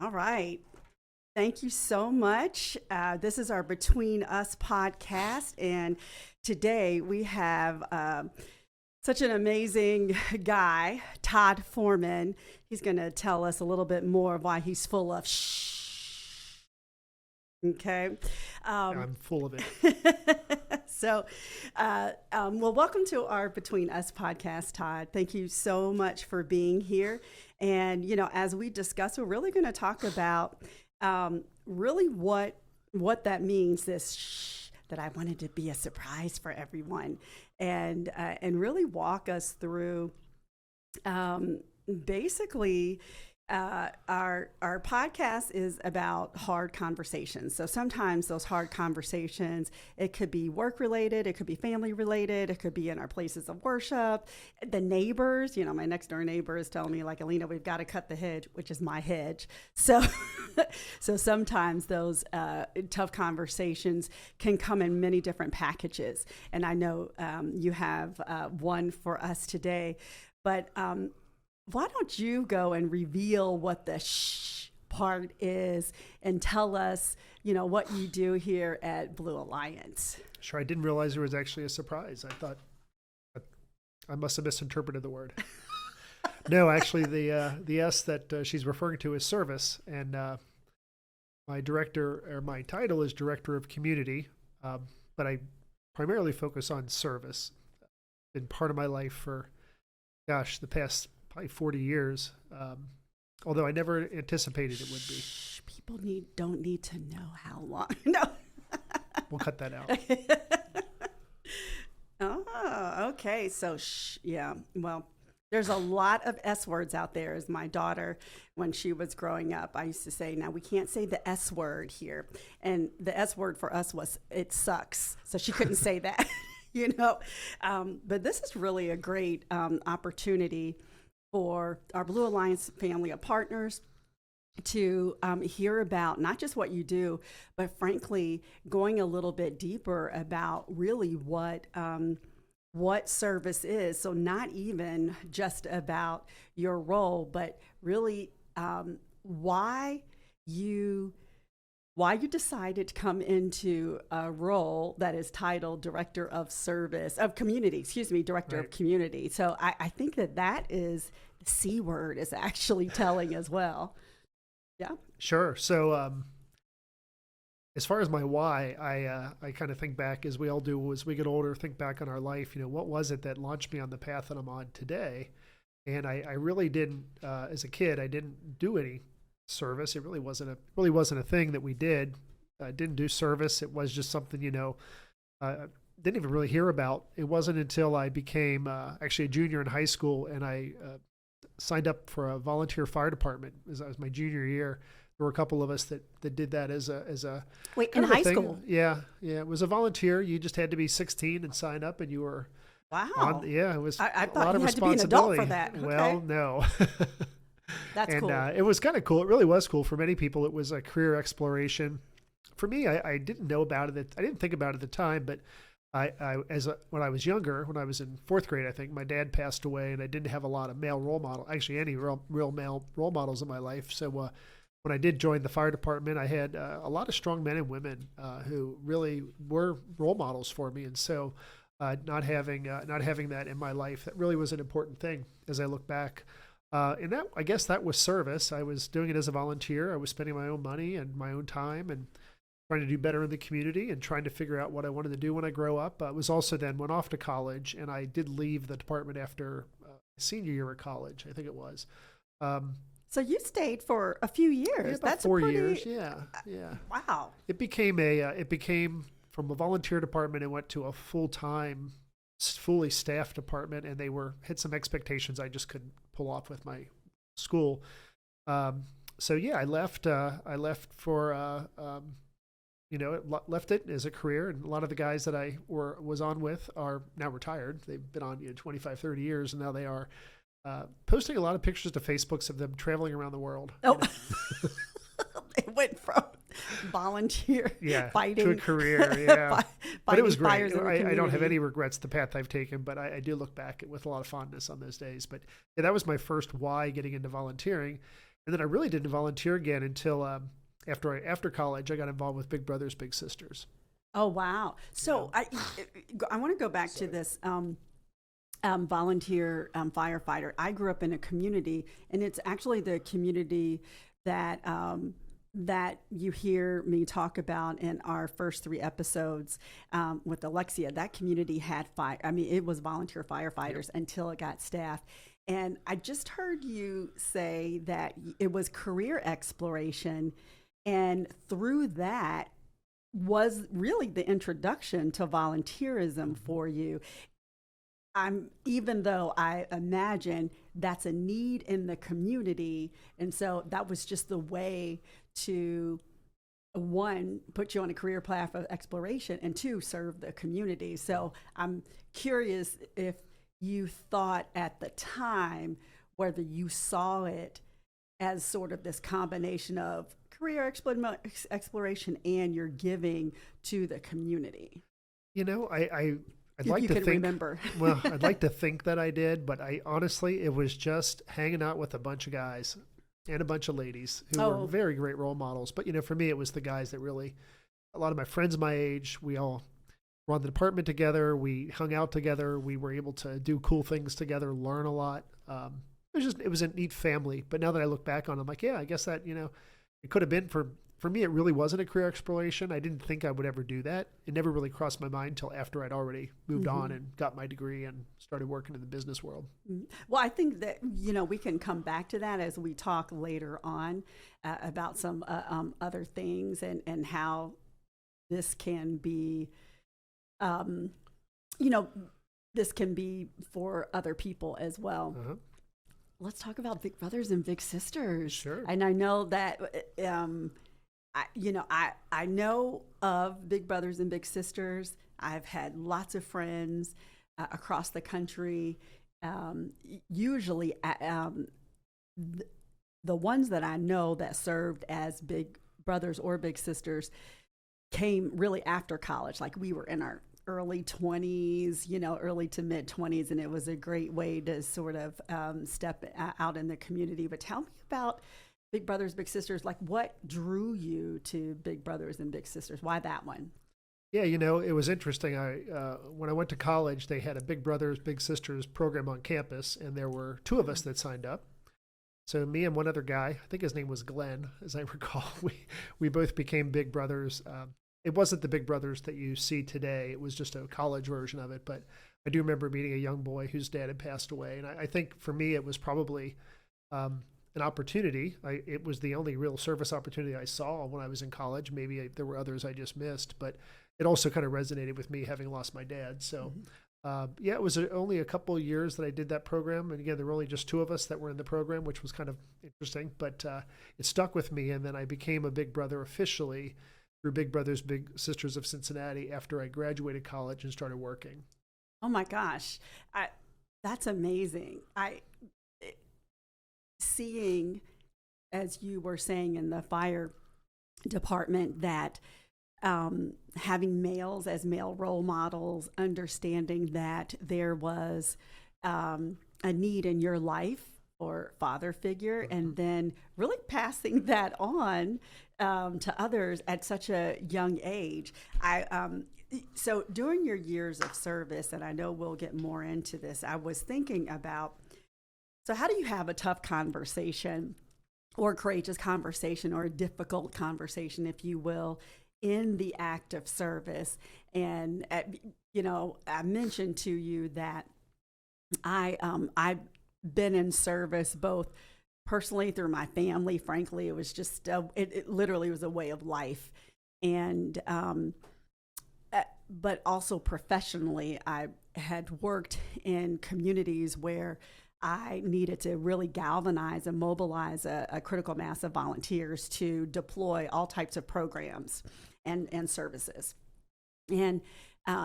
All right. Thank you so much. This is our Between Us podcast. And today we have such an amazing guy, Todd Forman. He's going to tell us a little bit more of why he's full of shh. Okay. I'm full of it. So, well, welcome to our Between Us podcast, Todd. Thank you so much for being here. And, you know, as we discuss, we're really going to talk about really what that means, this shh, that I wanted to be a surprise for everyone, and really walk us through basically our podcast is about hard conversations. So sometimes those hard conversations, it could be work related, it could be family related, it could be in our places of worship. The neighbors, you know, my next door neighbor is telling me, like, Alina, we've got to cut the hedge, which is my hedge. So so sometimes those tough conversations can come in many different packages. And I know you have one for us today, but why don't you go and reveal what the shh part is and tell us, you know, what you do here at Blue Alliance? Sure. I didn't realize there was actually a surprise. I thought I must have misinterpreted the word. No, actually, the S that she's referring to is service, and my title is Director of Community, but I primarily focus on service. Been part of my life for, the past probably 40 years, although I never anticipated it would be. People don't need to know how long. No. We'll cut that out. Oh, okay. So, yeah. Well, there's a lot of S words out there. As my daughter, when she was growing up, I used to say, now we can't say the S word here. And the S word for us was, it sucks. So she couldn't say that, you know. But this is really a great opportunity for our Blue Alliance family of partners to hear about not just what you do, but frankly, going a little bit deeper about really what service is. So not even just about your role, but really why you decided to come into a role that is titled Director of Community. Right. So I think that is the C word is actually telling as well. Yeah. Sure. So as far as my why, I kind of think back, as we all do as we get older, think back on our life. You know, what was it that launched me on the path that I'm on today? And I really didn't, as a kid, I didn't do any service. It really wasn't a thing that we did. I didn't do service. It was just something, you know, didn't even really hear about. It wasn't until I became actually a junior in high school, and I signed up for a volunteer fire department as I was my junior year. There were a couple of us that did that as a wait, in high school. Yeah. It was a volunteer. You just had to be 16 and sign up, and you were wow. It was I a thought lot you of had to be an adult for responsibility. that. Okay. Well, no. That's and cool. It was kind of cool. It really was cool. For many people, it was a career exploration. For me, I didn't know about it. I didn't think about it at the time, but when I was younger, when I was in fourth grade, I think my dad passed away, and I didn't have a lot of male role models, actually any real male role models in my life. So when I did join the fire department, I had a lot of strong men and women who really were role models for me. And so not having that in my life, that really was an important thing as I look back. And that, I guess that was service. I was doing it as a volunteer. I was spending my own money and my own time and trying to do better in the community and trying to figure out what I wanted to do when I grow up. I was also then went off to college, and I did leave the department after senior year of college, I think it was. Um, So you stayed for a few yeah, years. about That's 4 a pretty, years. Yeah, yeah. wow. It became from a volunteer department. It went to a full time, fully staffed department, and they had some expectations I just couldn't pull off with my school. So yeah, I left. I left for left it as a career, and a lot of the guys that I was on with are now retired. They've been on 25, 30 years, and now they are posting a lot of pictures to Facebooks of them traveling around the world. Oh, it went from volunteer fighting to a career, yeah. But it was great. fires in the I don't have community. any regrets the path I've taken, but I do look back with a lot of fondness on those days. But yeah, that was my first why getting into volunteering, and then I really didn't volunteer again until after college. I got involved with Big Brothers Big Sisters. Oh, wow. So I want to go back to this volunteer firefighter. I grew up in a community, and it's actually the community that that you hear me talk about in our first 3 episodes with Alexia. That community had it was volunteer firefighters until it got staffed. And I just heard you say that it was career exploration, and through that was really the introduction to volunteerism for you. Even though I imagine that's a need in the community, and so that was just the way to, 1, put you on a career path of exploration, and 2, serve the community. So I'm curious if you thought at the time whether you saw it as sort of this combination of career exploration and your giving to the community. I'd If like you to could think, remember. well, I'd like to think that I did, but I honestly, it was just hanging out with a bunch of guys and a bunch of ladies who were very great role models. But, for me, it was the guys that really, a lot of my friends my age, we all were on the department together. We hung out together. We were able to do cool things together, learn a lot. It was a neat family. But now that I look back on it, I'm like, yeah, I guess that, it could have been for me, it really wasn't a career exploration. I didn't think I would ever do that. It never really crossed my mind until after I'd already moved on and got my degree and started working in the business world. Well, I think that, we can come back to that as we talk later on about some other things and how this can be, this can be for other people as well. Uh-huh. Let's talk about Big Brothers and Big Sisters. Sure. And I know that, I know of Big Brothers and Big Sisters. I've had lots of friends across the country. Usually, the ones that I know that served as Big Brothers or Big Sisters came really after college. Like, we were in our early 20s, early to mid 20s, and it was a great way to sort of step out in the community. But tell me about Big Brothers, Big Sisters. Like, what drew you to Big Brothers and Big Sisters? Why that one? Yeah, it was interesting. When I went to college, they had a Big Brothers, Big Sisters program on campus, and there were 2 of us that signed up. So me and one other guy, I think his name was Glenn, as I recall, we both became Big Brothers. It wasn't the Big Brothers that you see today. It was just a college version of it. But I do remember meeting a young boy whose dad had passed away. And I think for me, it was probably an opportunity. It was the only real service opportunity I saw when I was in college. Maybe there were others I just missed. But it also kind of resonated with me, having lost my dad. So, it was only a couple of years that I did that program. And again, there were only just 2 of us that were in the program, which was kind of interesting. But it stuck with me. And then I became a Big Brother officially through Big Brothers Big Sisters of Cincinnati after I graduated college and started working. Oh my gosh, that's amazing. Seeing, as you were saying in the fire department, that having males as male role models, understanding that there was a need in your life or father figure, and then really passing that on to others at such a young age. So during your years of service, and I know we'll get more into this, I was thinking about So, how do you have a tough conversation or courageous conversation or a difficult conversation, if you will, in the act of service? And, I mentioned to you that I've been in service both personally through my family. Frankly, it was just, it literally was a way of life. And, but also professionally, I had worked in communities where I needed to really galvanize and mobilize a critical mass of volunteers to deploy all types of programs and services. And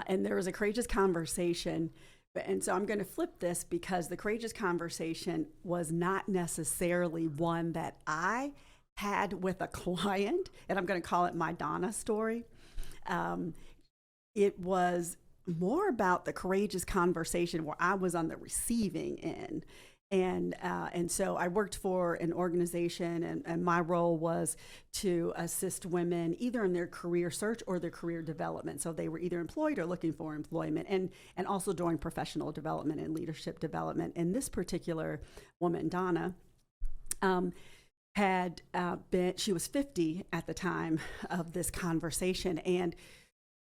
there was a courageous conversation. And so I'm going to flip this because the courageous conversation was not necessarily one that I had with a client, and I'm going to call it my Donna story. It was more about the courageous conversation where I was on the receiving end. And so I worked for an organization, and my role was to assist women either in their career search or their career development. So they were either employed or looking for employment, and also during professional development and leadership development. And this particular woman, Donna, she was 50 at the time of this conversation, and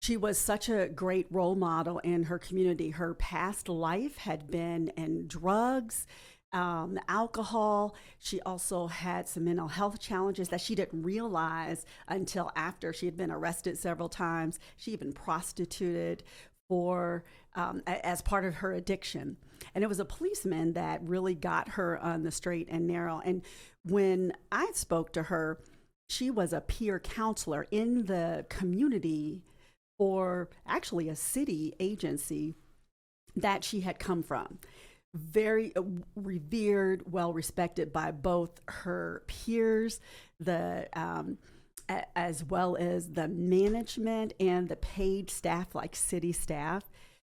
she was such a great role model in her community. Her past life had been in drugs, alcohol. She also had some mental health challenges that she didn't realize until after she had been arrested several times. She even prostituted for as part of her addiction. And it was a policeman that really got her on the straight and narrow. And when I spoke to her, she was a peer counselor in the community, or actually a city agency that she had come from. Very revered, well respected by both her peers, as well as the management and the paid staff, like city staff.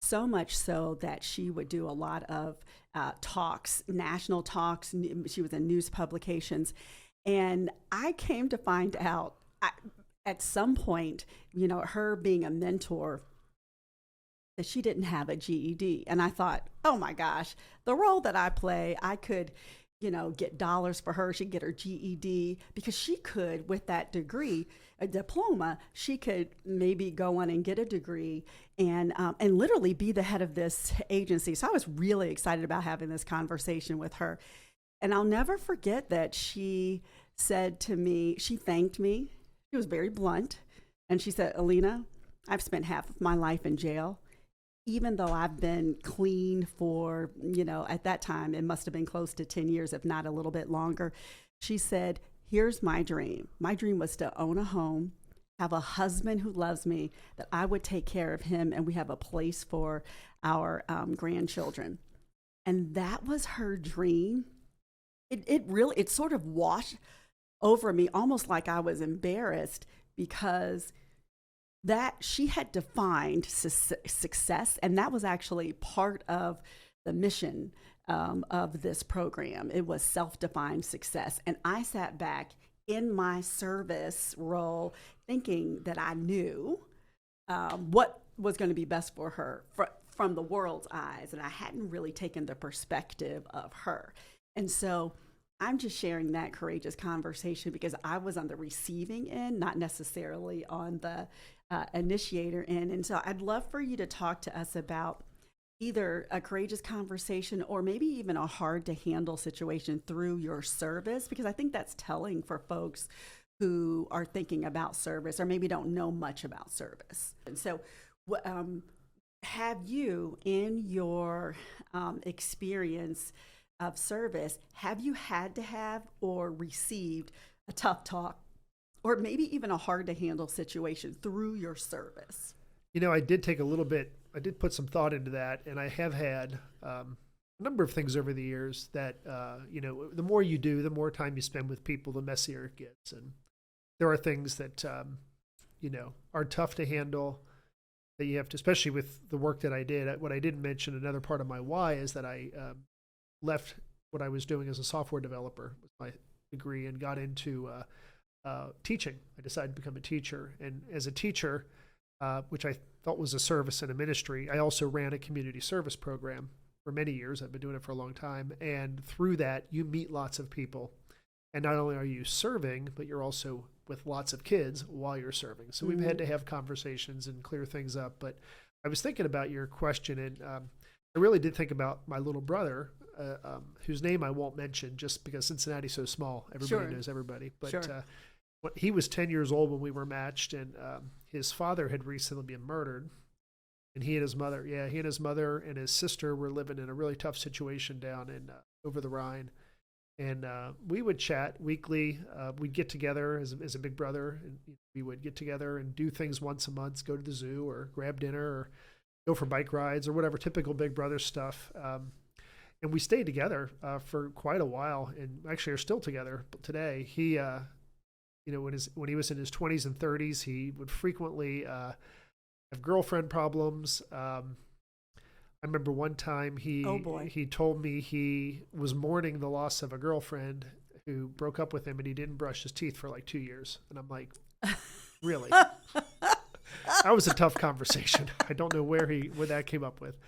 So much so that she would do a lot of talks, national talks. She was in news publications. And I came to find out, at some point, her being a mentor, that she didn't have a GED. And I thought, oh my gosh, the role that I play, I could, get dollars for her. She'd get her GED because she could, with that degree, a diploma, she could maybe go on and get a degree and literally be the head of this agency. So I was really excited about having this conversation with her. And I'll never forget that she said to me, she thanked me. She was very blunt. And she said, Alina, I've spent half of my life in jail, even though I've been clean for, at that time, it must have been close to 10 years, if not a little bit longer. She said, here's my dream. My dream was to own a home, have a husband who loves me, that I would take care of him, and we have a place for our grandchildren. And that was her dream. It sort of washed over me, almost like I was embarrassed, because that she had defined success, and that was actually part of the mission of this program. It was self-defined success. And I sat back in my service role thinking that I knew what was going to be best for her from the world's eyes, and I hadn't really taken the perspective of her. And so I'm just sharing that courageous conversation because I was on the receiving end, not necessarily on the initiator end. And so I'd love for you to talk to us about either a courageous conversation or maybe even a hard to handle situation through your service, because I think that's telling for folks who are thinking about service or maybe don't know much about service. And so have you, in your experience of service, have you had to have or received a tough talk or maybe even a hard to handle situation through your service? I did put some thought into that, and I have had a number of things over the years that, the more you do, the more time you spend with people, the messier it gets. And there are things that, are tough to handle, that you have to, especially with the work that I did. What I didn't mention, another part of my why, is that I left what I was doing as a software developer with my degree and got into teaching. I decided to become a teacher. And as a teacher, which I thought was a service and a ministry, I also ran a community service program for many years. I've been doing it for a long time. And through that, you meet lots of people. And not only are you serving, but you're also with lots of kids while you're serving. So we've had to have conversations and clear things up. But I was thinking about your question, and I really did think about my little brother, whose name I won't mention just because Cincinnati's so small. Everybody knows everybody. But he was 10 years old when we were matched, and his father had recently been murdered. And he and his mother and his sister were living in a really tough situation down in over the Rhine. And we would chat weekly. We'd get together as a big brother, and we would get together and do things once a month, go to the zoo or grab dinner or go for bike rides or whatever, typical big brother stuff. And we stayed together for quite a while, and actually are still together today. He, when he was in his 20s and 30s, he would frequently have girlfriend problems. I remember one time he told me he was mourning the loss of a girlfriend who broke up with him, and he didn't brush his teeth for like 2 years. And I'm like, really? That was a tough conversation. I don't know where that came up with.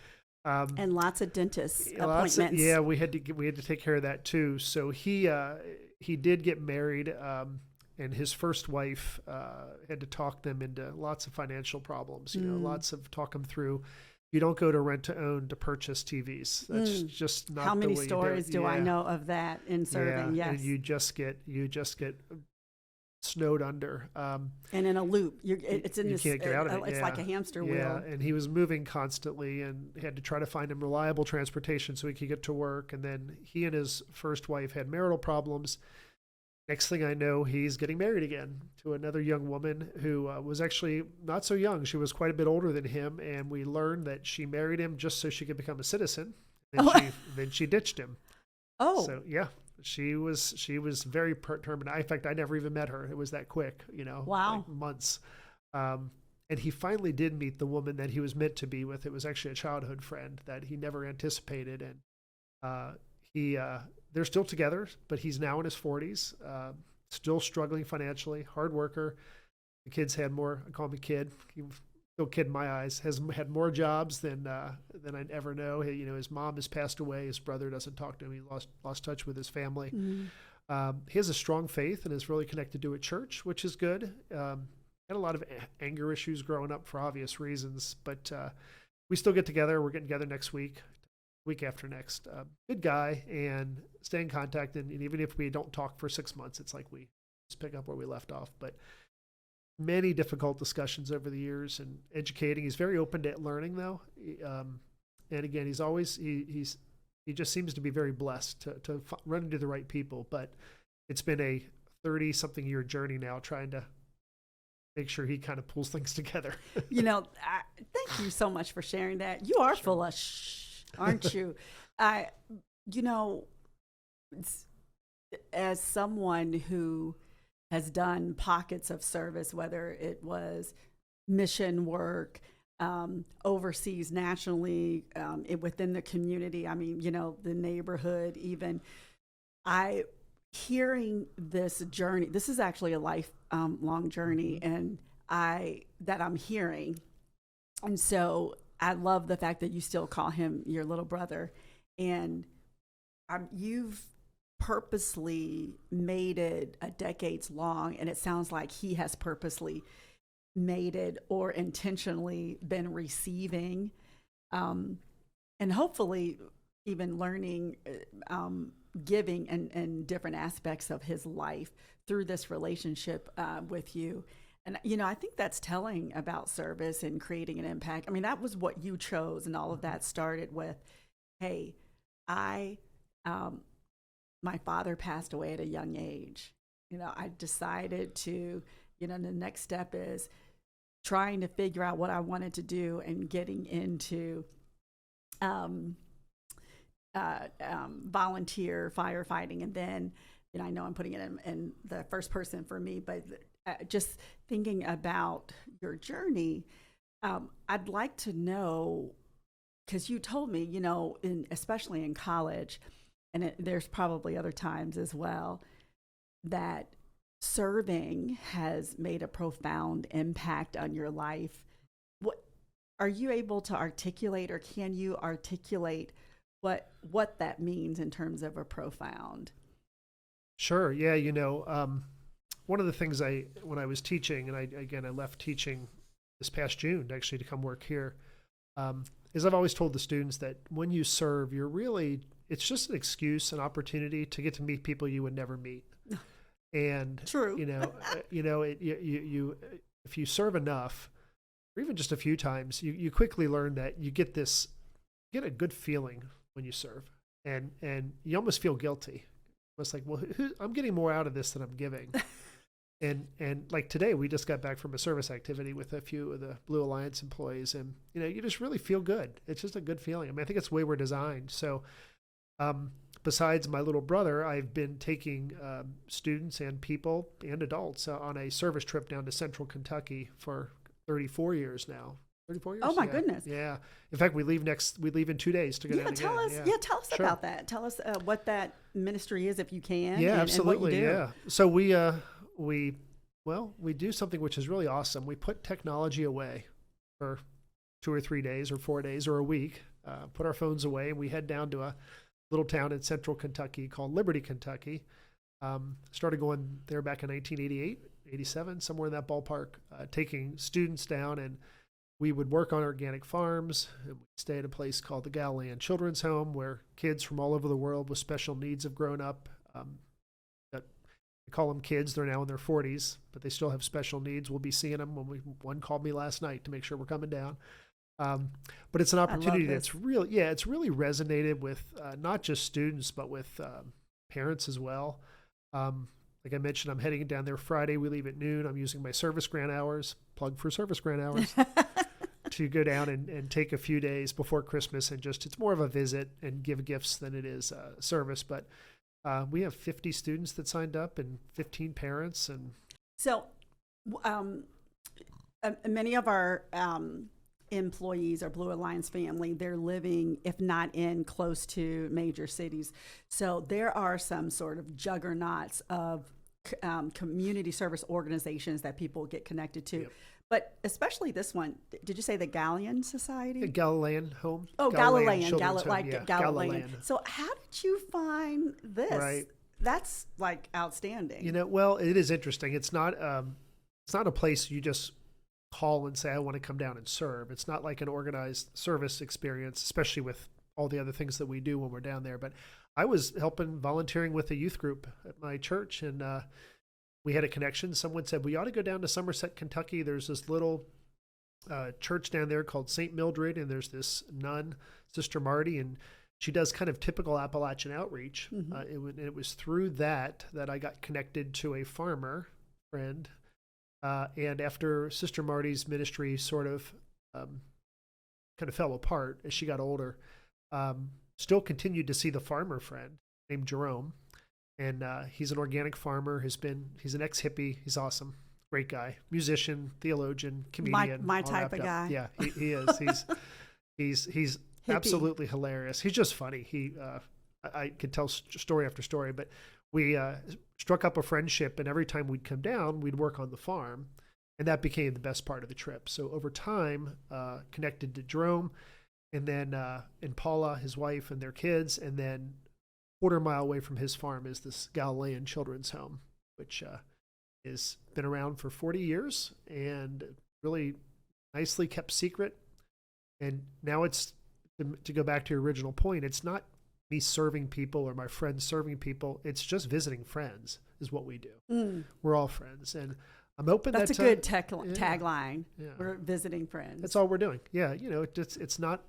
And lots of dentist appointments. We had to take care of that too. So he did get married, and his first wife had to talk them into lots of financial problems. Lots of talk them through. You don't go to rent to own to purchase TVs. That's just not. How many the way stories do I know of that in serving? Yeah, yes, and you just get snowed under. And in a loop, it's in you this. Can't get out of it. It's like a hamster wheel. Yeah, and he was moving constantly, and had to try to find him reliable transportation so he could get to work. And then he and his first wife had marital problems. Next thing I know, he's getting married again to another young woman who was actually not so young. She was quite a bit older than him, and we learned that she married him just so she could become a citizen. Then she ditched him. Oh, so yeah, she was very determined. In fact, I never even met her. It was that quick, Wow, like months. And he finally did meet the woman that he was meant to be with. It was actually a childhood friend that he never anticipated, and they're still together, but he's now in his 40s, still struggling financially, hard worker. The kids had more, I call him a kid, he's still a kid in my eyes, has had more jobs than I'd ever know. His mom has passed away. His brother doesn't talk to him. He lost touch with his family. He has a strong faith and is really connected to a church, which is good. Had a lot of anger issues growing up for obvious reasons, but we still get together. We're getting together next week after next. Good guy, and stay in contact. And even if we don't talk for 6 months, it's like we just pick up where we left off. But many difficult discussions over the years, and educating. He's very open to learning, though. And again, he just seems to be very blessed to run into the right people. But it's been a 30-something year journey now, trying to make sure he kind of pulls things together. Thank you so much for sharing that. You are full of aren't you? As someone who has done pockets of service, whether it was mission work, overseas, nationally, within the community, the neighborhood, even, hearing this journey, this is actually a lifelong journey, and that I'm hearing. And so I love the fact that you still call him your little brother, and you've purposely made it a decades long, and it sounds like he has purposely made it or intentionally been receiving, and hopefully even learning, giving and different aspects of his life through this relationship with you. And, I think that's telling about service and creating an impact. That was what you chose, and all of that started with, hey, my father passed away at a young age. I decided to, the next step is trying to figure out what I wanted to do and getting into volunteer firefighting. And then, I know I'm putting it in the first person for me, but just thinking about your journey, I'd like to know, because you told me, especially in college, and there's probably other times as well, that serving has made a profound impact on your life. What are you able to articulate, or can you articulate what that means in terms of a profound. Sure. Yeah. One of the things when I was teaching, and I left teaching this past June actually to come work here, is I've always told the students that when you serve, it's just an excuse, an opportunity to get to meet people you would never meet. And True. If you serve enough, or even just a few times, you quickly learn that you get a good feeling when you serve, and you almost feel guilty. It's like, well, I'm getting more out of this than I'm giving. And like today, we just got back from a service activity with a few of the Blue Alliance employees, and you just really feel good. It's just a good feeling. I mean, I think it's the way we're designed. So, besides my little brother, I've been taking students and people and adults on a service trip down to Central Kentucky for 34 years now. 34 years? Oh my Yeah. goodness. Yeah. In fact, we leave in 2 days to go down Tell again. us. Tell us Sure. about that. Tell us what that ministry is, if you can. Yeah, and absolutely. what you do. Yeah. So we do something which is really awesome. We put technology away for 2 or 3 days or 4 days or a week, put our phones away, and we head down to a little town in Central Kentucky called Liberty, Kentucky. Started going there back in 1988, 87, somewhere in that ballpark, taking students down, and we would work on organic farms, and we'd stay at a place called the Galilean Children's Home, where kids from all over the world with special needs have grown up. I call them kids. They're now in their 40s, but they still have special needs. We'll be seeing them one called me last night to make sure we're coming down. But it's an opportunity that's it's really resonated with not just students, but with parents as well. Like I mentioned, I'm heading down there Friday. We leave at noon. I'm using my service grant hours, plug for service grant hours, to go down and take a few days before Christmas, and it's more of a visit and give gifts than it is service. But we have 50 students that signed up and 15 parents. And so many of our employees, our Blue Alliance family, they're living, if not in, close to major cities. So there are some sort of juggernauts of community service organizations that people get connected to. Yep. But especially this one, did you say the Galilean Society? The Galilean Home. Oh, Galilean, Children's Home. Galilean. Galilean. So how did you find this? Right. That's like outstanding. Well, it is interesting. It's not a place you just call and say, I want to come down and serve. It's not like an organized service experience, especially with all the other things that we do when we're down there. But I was volunteering with a youth group at my church, and we had a connection. Someone said, we ought to go down to Somerset, Kentucky. There's this little church down there called St. Mildred, and there's this nun, Sister Marty, and she does kind of typical Appalachian outreach. Mm-hmm. It was through that I got connected to a farmer friend. And after Sister Marty's ministry sort of kind of fell apart as she got older, still continued to see the farmer friend named Jerome. And he's an organic farmer. He's an ex-hippie. He's awesome. Great guy. Musician, theologian, comedian. My type of guy. Yeah, he is. He's absolutely hilarious. He's just funny. I could tell story after story, but we struck up a friendship, and every time we'd come down, we'd work on the farm, and that became the best part of the trip. So over time, connected to Jerome, and then and Paula, his wife, and their kids, and then quarter-mile away from his farm is this Galilean Children's Home, which has been around for 40 years and really nicely kept secret. And now it's, to go back to your original point, it's not me serving people or my friends serving people. It's just visiting friends is what we do. Mm. We're all friends. And I'm open. That's a good tagline. Yeah. We're visiting friends. That's all we're doing. Yeah. It's not,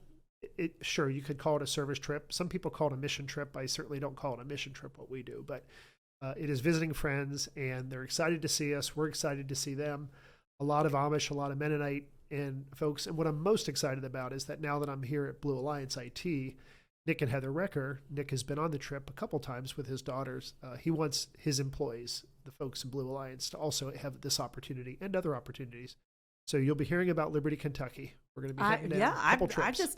sure, you could call it a service trip. Some people call it a mission trip. I certainly don't call it a mission trip, what we do, but it is visiting friends, and they're excited to see us. We're excited to see them. A lot of Amish, a lot of Mennonite and folks. And what I'm most excited about is that now that I'm here at Blue Alliance IT, Nick and Heather Recker, Nick has been on the trip a couple times with his daughters. He wants his employees, the folks in Blue Alliance, to also have this opportunity and other opportunities. So you'll be hearing about Liberty, Kentucky. We're going to be heading down a couple trips.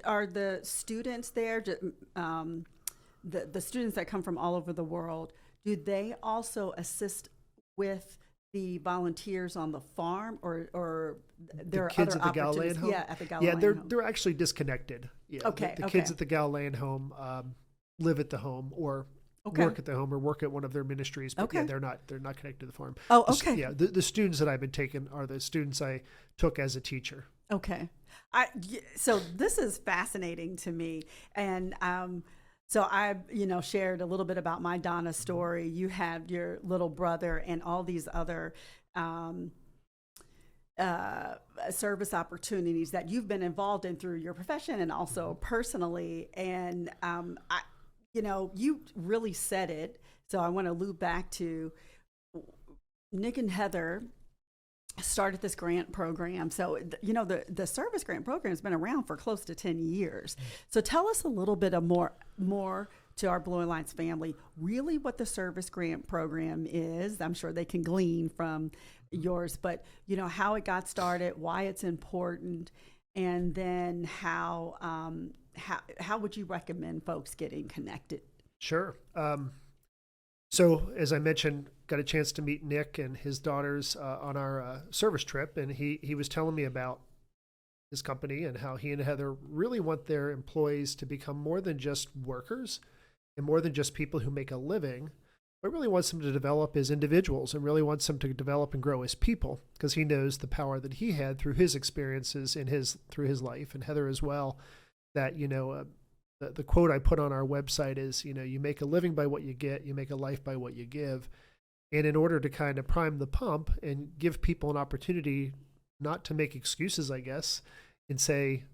Are the students there, the students that come from all over the world, do they also assist with the volunteers on the farm, or there are kids other at the Galilean opportunities? home? Yeah, at the Yeah, Galilean they're home. they're actually disconnected. Yeah, Okay, the okay, kids at the Galilean home live at the home or okay, work at the home or work at one of their ministries, but yeah, okay. they're not connected to the farm. Oh, okay. Yeah, the students that I've been taking are the students I took as a teacher. Okay. So this is fascinating to me. And so I, shared a little bit about my Donna story. You have your little brother and all these other um, service opportunities that you've been involved in through your profession and also personally. And, you really said it. So I want to loop back to Nick and Heather started this grant program. So, the service grant program has been around for close to 10 years. So tell us a little bit of more to our Blue Alliance family, really what the service grant program is. I'm sure they can glean from yours, but how it got started, why it's important, and then how would you recommend folks getting connected? Sure. So as I mentioned, got a chance to meet Nick and his daughters on our service trip, and he was telling me about his company and how he and Heather really want their employees to become more than just workers and more than just people who make a living, but really wants them to develop as individuals and really wants them to develop and grow as people, because he knows the power that he had through his experiences through his life, and Heather as well, that the quote I put on our website is, you make a living by what you get, you make a life by what you give. And in order to kind of prime the pump and give people an opportunity not to make excuses, I guess, and say,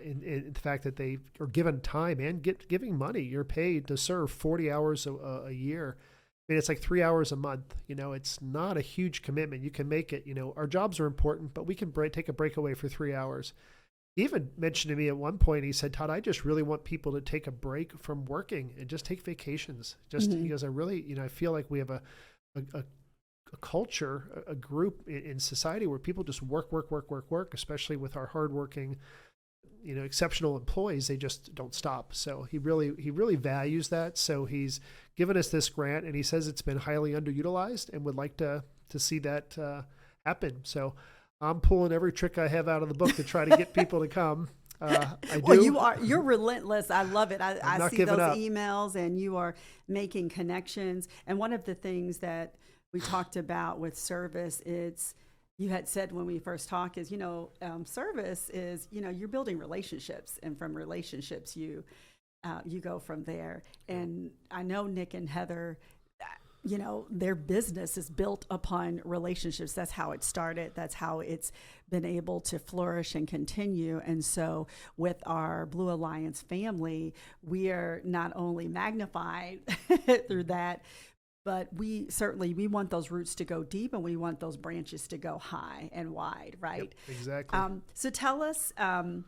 in the fact that they are given time and giving money, you're paid to serve 40 hours a year. I mean, it's like 3 hours a month. It's not a huge commitment. You can make it. Our jobs are important, but we can take a breakaway for 3 hours. He even mentioned to me at one point, he said, Todd, I just really want people to take a break from working and just take vacations. He goes, I really, I feel like we have a culture, a group in society where people just work, especially with our hardworking, exceptional employees. They just don't stop. So he really values that. So he's given us this grant, and he says it's been highly underutilized and would like to see that happen. So I'm pulling every trick I have out of the book to try to get people to come. You're relentless. I love it. I see those emails, and you are making connections. And one of the things that we talked about with service, you had said when we first talked is, service is, you're building relationships, and from relationships, you go from there. And I know Nick and Heather, their business is built upon relationships. That's how it started. That's how it's been able to flourish and continue. And so with our Blue Alliance family, we are not only magnified through that, but we want those roots to go deep, and we want those branches to go high and wide, right? Yep, exactly. So tell us, some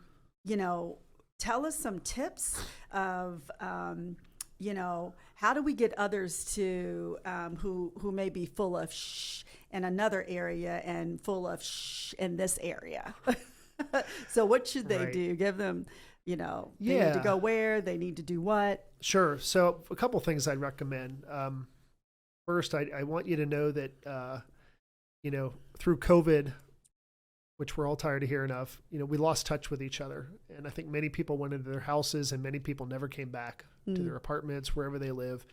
tips of, how do we get others to who may be full of shh in another area and full of shh in this area? So what should they do? Give them, they need to go where, they need to do what? Sure. So a couple things I'd recommend. First, I want you to know that, through COVID, which we're all tired of hearing of, we lost touch with each other. And I think many people went into their houses, and many people never came back to their apartments, wherever they live.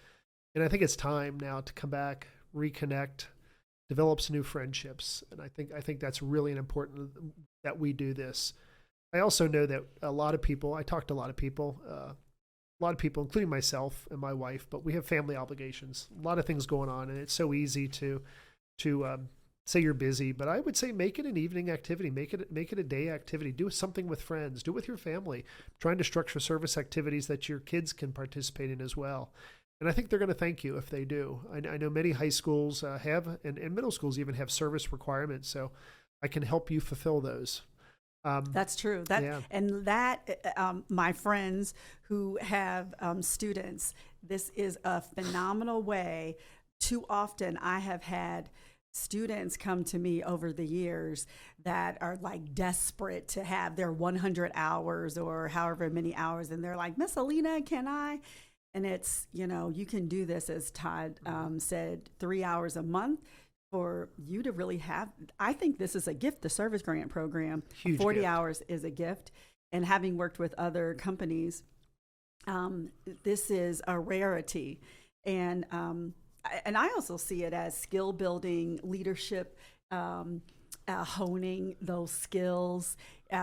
And I think it's time now to come back, reconnect, develop some new friendships. And I think that's really important that we do this. I also know that I talk to a lot of people, including myself and my wife, but we have family obligations, a lot of things going on. And it's so easy to say you're busy, but I would say make it an evening activity, make it a day activity, do something with friends, do it with your family, trying to structure service activities that your kids can participate in as well. And I think they're going to thank you if they do. I know many high schools have, and middle schools even have service requirements, so I can help you fulfill those. That's true. My friends who have students, this is a phenomenal way. Too often I have had students come to me over the years that are like desperate to have their 100 hours or however many hours. And they're like, Miss Alina, can I? And it's, you can do this, as Todd said, 3 hours a month. for you to really have, I think this is a gift, the service grant program. Huge 40 gift. hours is a gift. And having worked with other companies, this is a rarity. And, and I also see it as skill building, leadership, honing those skills.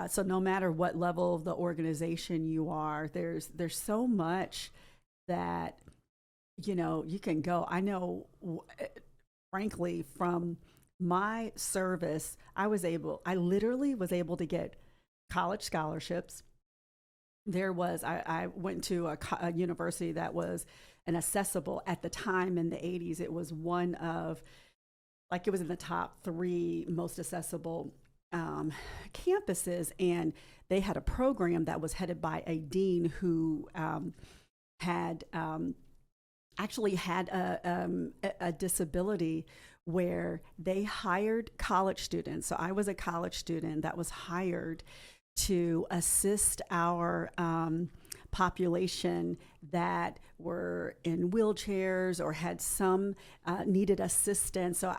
So no matter what level of the organization you are, there's so much that, you know, you can go. I know, frankly, from my service, I literally was able to get college scholarships. I went to a university that was an accessible, at the time in the 80s, it was one of, like, it was in the top 3 most accessible campuses. And they had a program that was headed by a dean who had actually had a disability, where they hired college students. So I was a college student that was hired to assist our population that were in wheelchairs or had some needed assistance. So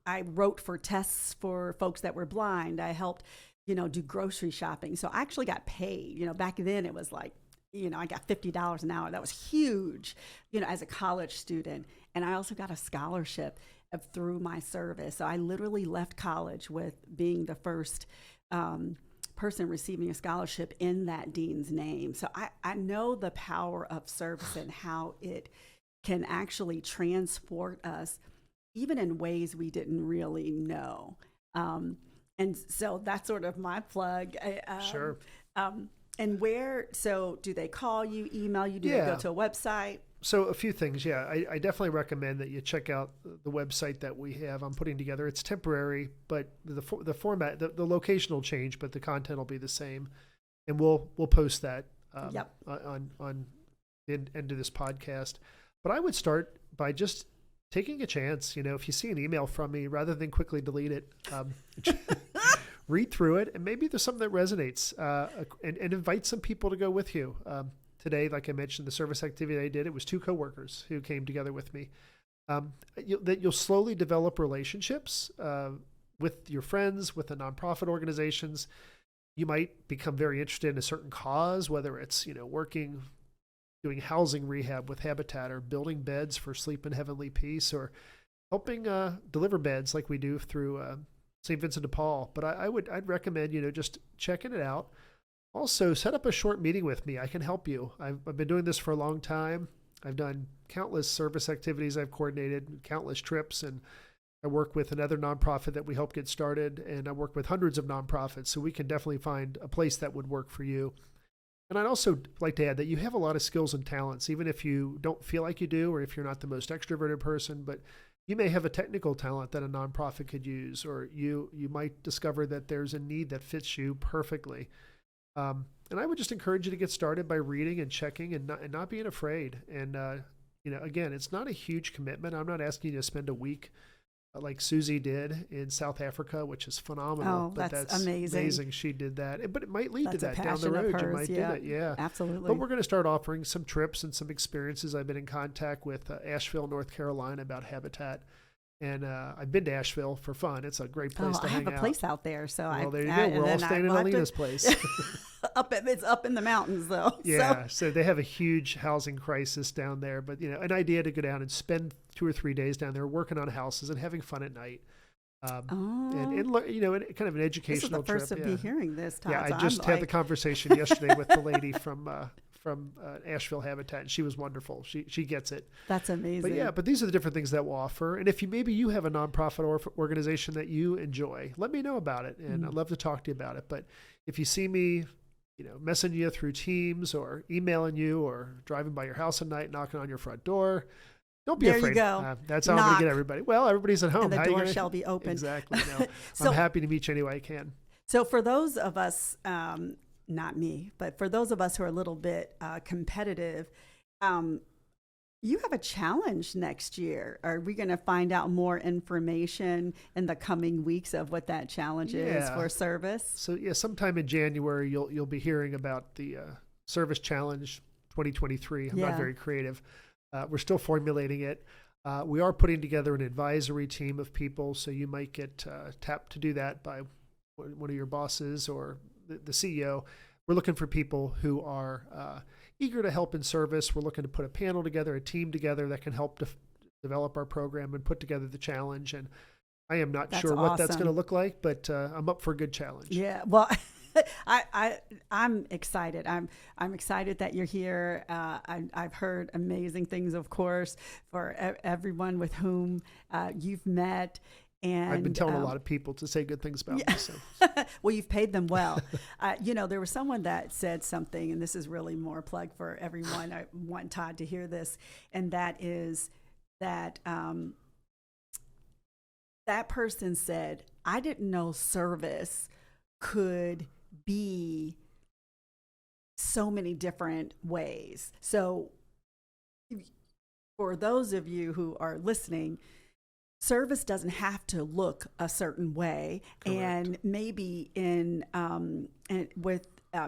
I wrote for tests for folks that were blind. I helped, you know, do grocery shopping. So I actually got paid. You know, back then it was like, you know, I got $50 an hour. That was huge, you know, as a college student. And I also got a scholarship through my service. So I literally left college with being the first person receiving a scholarship in that dean's name. So I know the power of service and how it can actually transport us, even in ways we didn't really know. And so that's sort of my plug. Sure. And so do they call you, email you? Do they go to a website? So a few things. Yeah, I definitely recommend that you check out the website that we have. I'm putting together. It's temporary, but the format, the location will change, but the content will be the same. And we'll post that on the end of this podcast. But I would start by just taking a chance. You know, if you see an email from me, rather than quickly delete it, read through it, and maybe there's something that resonates, and invite some people to go with you. Today, like I mentioned, the service activity I did, it was 2 coworkers who came together with me. That you'll slowly develop relationships with your friends, with the nonprofit organizations. You might become very interested in a certain cause, whether it's, you know, doing housing rehab with Habitat, or building beds for Sleep in Heavenly Peace, or helping deliver beds like we do through St. Vincent de Paul. But I'd recommend, you know, just checking it out. Also, set up a short meeting with me. I can help you. I've been doing this for a long time. I've done countless service activities. I've coordinated countless trips, and I work with another nonprofit that we help get started, and I work with hundreds of nonprofits, so we can definitely find a place that would work for you. And I'd also like to add that you have a lot of skills and talents, even if you don't feel like you do, or if you're not the most extroverted person, but you may have a technical talent that a nonprofit could use, or you might discover that there's a need that fits you perfectly. And I would just encourage you to get started by reading and checking, and not being afraid. And, you know, again, it's not a huge commitment. I'm not asking you to spend a week like Susie did in South Africa, which is phenomenal. Oh, but that's amazing. She did that. But it might lead That's to a that down the passion of road. You hers, might do yeah. that. Yeah, Absolutely. But we're going to start offering some trips and some experiences. I've been in contact with Asheville, North Carolina about Habitat. And I've been to Asheville for fun. It's a great place to hang out. I have a place out there, so well, there you go. We're all staying in Alina's place. It's up in the mountains, though. Yeah, so they have a huge housing crisis down there. But, you know, an idea to go down and spend 2 or 3 days down there working on houses and having fun at night. And you know, kind of an educational trip. This is the first of me hearing this, Todd. Yeah, I so just had the conversation yesterday with the lady from Asheville Habitat, and she was wonderful. She gets it. That's amazing. But these are the different things that we'll offer. And if maybe you have a nonprofit or organization that you enjoy, let me know about it, and I'd love to talk to you about it. But if you see me, you know, messaging you through Teams or emailing you or driving by your house at night, knocking on your front door, don't be afraid. There you go. That's how I'm going to get everybody. Well, everybody's at home. And the door shall be open. Exactly. No, I'm happy to meet you any way I can. So for those of us, not me, but for those of us who are a little bit competitive, you have a challenge next year. Are we going to find out more information in the coming weeks of what that challenge is for service? So sometime in January, you'll be hearing about the Service Challenge 2023. I'm not very creative. We're still formulating it. We are putting together an advisory team of people, so you might get tapped to do that by one of your bosses or the CEO. We're looking for people who are eager to help in service. We're looking to put a panel together, a team together that can help develop our program and put together the challenge. And I am not sure what that's going to look like, but I'm up for a good challenge. Yeah, well, I'm excited. I'm excited that you're here. I've heard amazing things, of course, for everyone with whom you've met. And I've been telling a lot of people to say good things about me. So. Well, you've paid them well. There was someone that said something, and this is really more a plug for everyone. I want Todd to hear this, and that is that that person said, I didn't know service could be so many different ways. So for those of you who are listening, service doesn't have to look a certain way. Correct. And maybe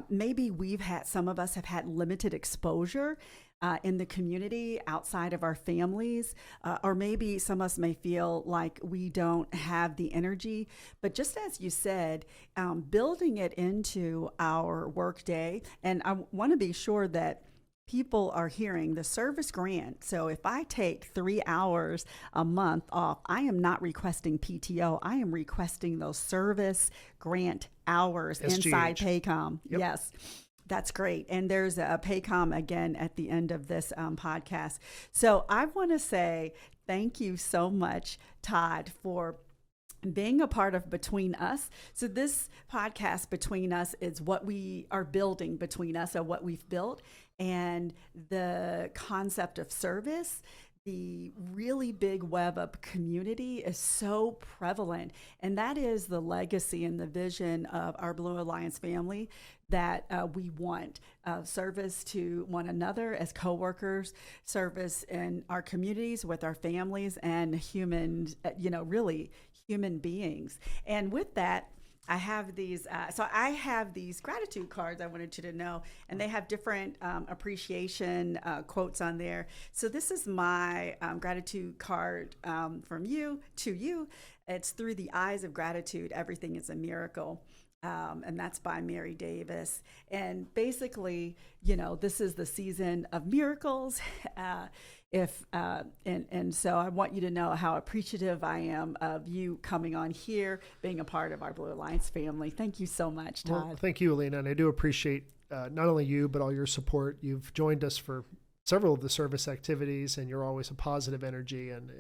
maybe some of us have had limited exposure in the community outside of our families, or maybe some of us may feel like we don't have the energy. But just as you said, building it into our workday, and I want to be sure that people are hearing the service grant. So if I take 3 hours a month off, I am not requesting PTO. I am requesting those service grant hours SGH. Inside Paycom. Yep. Yes. That's great. And there's a Paycom again at the end of this podcast. So I want to say thank you so much, Todd, for being a part of Between Us. So this podcast Between Us is what we are building between us, or what we've built, and the concept of service. The really big web of community is so prevalent, and that is the legacy and the vision of our Blue Alliance family, that we want service to one another as coworkers, service in our communities with our families, and humans, really human beings. And with that, I have these, I have these gratitude cards I wanted you to know, and they have different appreciation quotes on there. So this is my gratitude card from you to you. It's Through the Eyes of Gratitude, Everything is a Miracle. And that's by Mary Davis. And basically, this is the season of miracles. So I want you to know how appreciative I am of you coming on here, being a part of our Blue Alliance family. Thank you so much, Todd. Well, thank you, Alina. And I do appreciate not only you, but all your support. You've joined us for several of the service activities, and you're always a positive energy, and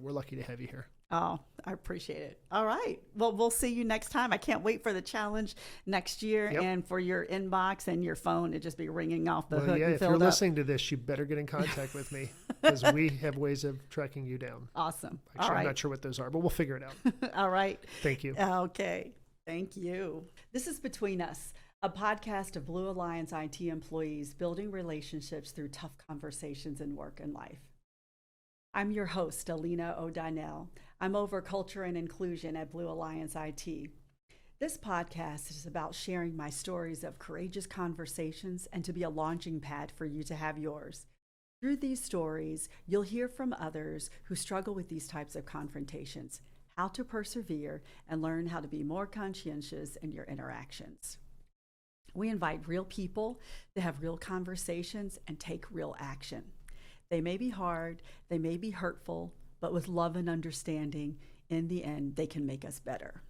we're lucky to have you here. Oh, I appreciate it. All right. Well, we'll see you next time. I can't wait for the challenge next year, and for your inbox and your phone to just be ringing off the hook. Yeah, if you're listening to this, you better get in contact with me, because we have ways of tracking you down. Awesome. Actually, I'm not sure what those are, but we'll figure it out. All right. Thank you. Okay. Thank you. This is Between Us, a podcast of Blue Alliance IT employees building relationships through tough conversations in work and life. I'm your host, Alina O'Donnell. I'm over culture and inclusion at Blue Alliance IT. This podcast is about sharing my stories of courageous conversations and to be a launching pad for you to have yours. Through these stories, you'll hear from others who struggle with these types of confrontations, how to persevere, and learn how to be more conscientious in your interactions. We invite real people to have real conversations and take real action. They may be hard, they may be hurtful, but with love and understanding, in the end, they can make us better.